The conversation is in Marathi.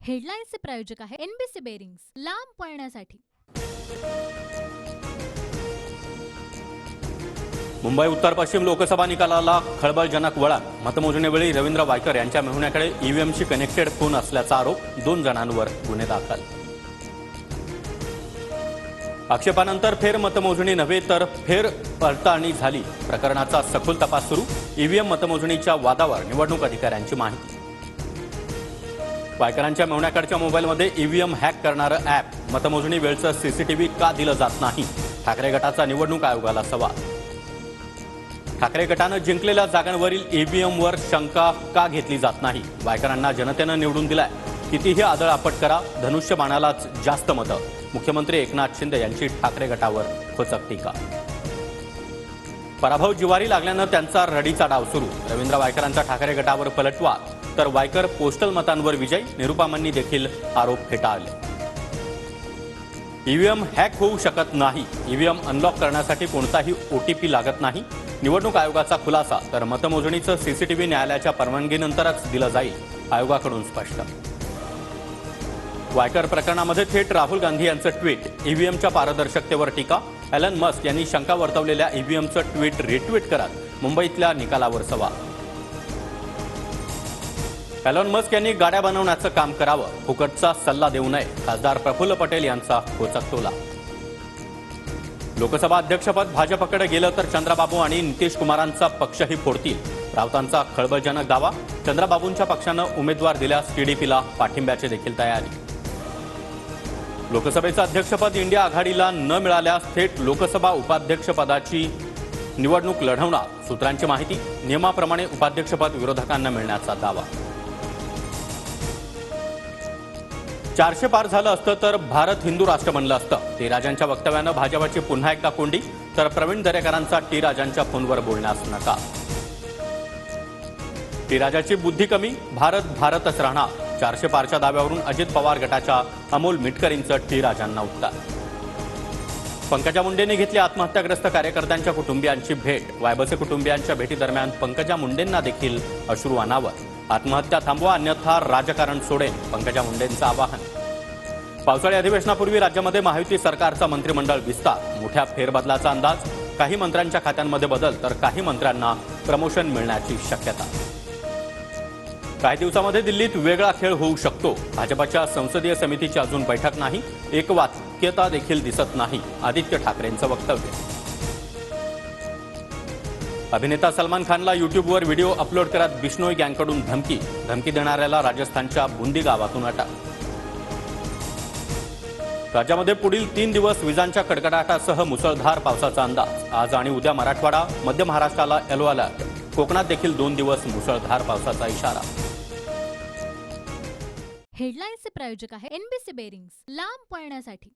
हेडलाईन्सचे प्रायोजक आहे एनबीसी बेरिंग्स, लांब पळण्यासाठी। मुंबई उत्तर पश्चिम लोकसभा निकालाला खळबळजनक वळण। मतमोजणीवेळी रवींद्र वायकर यांच्या मेहुण्याकडे ईव्हीएमशी कनेक्टेड फोन असल्याचा आरोप, 2 जणांवर गुन्हे दाखल। आक्षेपानंतर फेर मतमोजणी नव्हे तर फेर पडताळणी झाली, प्रकरणाचा सखोल तपास सुरू। ईव्हीएम मतमोजणीच्या वादावर निवडणूक अधिकाऱ्यांची माहिती। वायकरांच्या मेहुण्याकडच्या मोबाईलमध्ये ईव्हीएम हॅक करणारं ॲप, मतमोजणी वेळचं सीसीटीव्ही का दिलं जात नाही, ठाकरे गटाचा निवडणूक आयोगाला सवाल। ठाकरे गटानं जिंकलेल्या जागांवरील ईव्हीएमवर शंका का घेतली जात नाही, वायकरांना जनतेनं निवडून दिलाय, कितीही आदळआपट करा, धनुष्यबाणालाच जास्त मतं। मुख्यमंत्री एकनाथ शिंदे यांची ठाकरे गटावर खोचक टीका। पराभव जिवारी लागल्यानं त्यांचा रडीचा डाव सुरू। रवींद्र वायकरांचा ठाकरे गटावर पलटवार, तर वायकर पोस्टल मतांवर विजय, निरुपामांनी देखील आरोप फेटाळले। ईव्हीएम हॅक होऊ शकत नाही, ईव्हीएम अनलॉक करण्यासाठी कोणताही ओटीपी लागत नाही, निवडणूक आयोगाचा खुलासा। तर मतमोजणीचं सीसीटीव्ही न्यायालयाच्या परवानगीनंतरच दिलं जाईल, आयोगाकडून स्पष्ट। वायकर प्रकरणामध्ये थेट राहुल गांधी यांचं ट्विट, ईव्हीएमच्या पारदर्शकतेवर टीका। एलन मस्क यांनी शंका वर्तवलेल्या ईव्हीएमचं ट्विट रिट्विट करत मुंबईतल्या निकालावर सवाल। एलन मस्क यांनी गाड्या बनवण्याचं काम करावं, फुकटचा सल्ला देऊ नये, खासदार प्रफुल्ल पटेल यांचा खोचक टोला। लोकसभा अध्यक्षपद भाजपकडे गेलं तर चंद्राबाबू आणि नितीश कुमारांचा पक्षही फोडतील, राऊतांचा खळबळजनक दावा। चंद्राबाबूंच्या पक्षानं उमेदवार दिल्यास टीडीपीला पाठिंब्याची देखील तयारी। लोकसभेचं अध्यक्षपद इंडिया आघाडीला न मिळाल्यास थेट लोकसभा उपाध्यक्षपदाची निवडणूक लढवणार, सूत्रांची माहिती। नियमाप्रमाणे उपाध्यक्षपद विरोधकांना मिळण्याचा दावा। 400 पार झालं असतं तर भारत हिंदू राष्ट्र बनलं असतं, टी राजांच्या वक्तव्यानं भाजपची पुन्हा एकदा कोंडी। तर प्रवीण दरेकरांचा टी राजांच्या फोनवर बोलण्यास नकार। टी राजाची बुद्धी कमी, भारत भारतच राहणार, 400 पारच्या दाव्यावरून अजित पवार गटाच्या अमोल मिटकरींचं टी राजांना उत्तर। पंकजा मुंडेंनी घेतली आत्महत्याग्रस्त कार्यकर्त्यांच्या कुटुंबियांची भेट, वायबसे कुटुंबियांच्या भेटीदरम्यान पंकजा मुंडेंना देखील अश्रू अनावर। आत्महत्या थांबवा अन्यथा राजकारण सोडेल, पंकजा मुंडेंचं आवाहन। पावसाळी अधिवेशनापूर्वी राज्यामध्ये महायुती सरकारचा मंत्रिमंडळ विस्तार, मोठ्या फेरबदलाचा अंदाज। काही मंत्र्यांच्या खात्यांमध्ये बदल तर काही मंत्र्यांना प्रमोशन मिळण्याची शक्यता। काही दिवसामध्ये दिल्लीत वेगळा खेळ होऊ शकतो, भाजपच्या संसदीय समितीची अजून बैठक नाही, एकवाक्यता देखील दिसत नाही, आदित्य ठाकरेंचं वक्तव्य। अभिनेता सलमान खानला युट्यूबवर व्हिडिओ अपलोड करत बिश्नोई गँगकडून धमकी देणाऱ्याला राजस्थानच्या बुंदी गावातून अटक। राज्यामध्ये पुढील 3 दिवस विजांच्या कडकडाटासह मुसळधार पावसाचा अंदाज। आज आणि उद्या मराठवाडा, मध्य महाराष्ट्राला येलो अलर्ट, कोकणात देखील 2 दिवस मुसळधार पावसाचा इशारा। हेडलाईन्सचे प्रायोजक आहे एनबीसी बेरिंग्स, लांब पळण्यासाठी।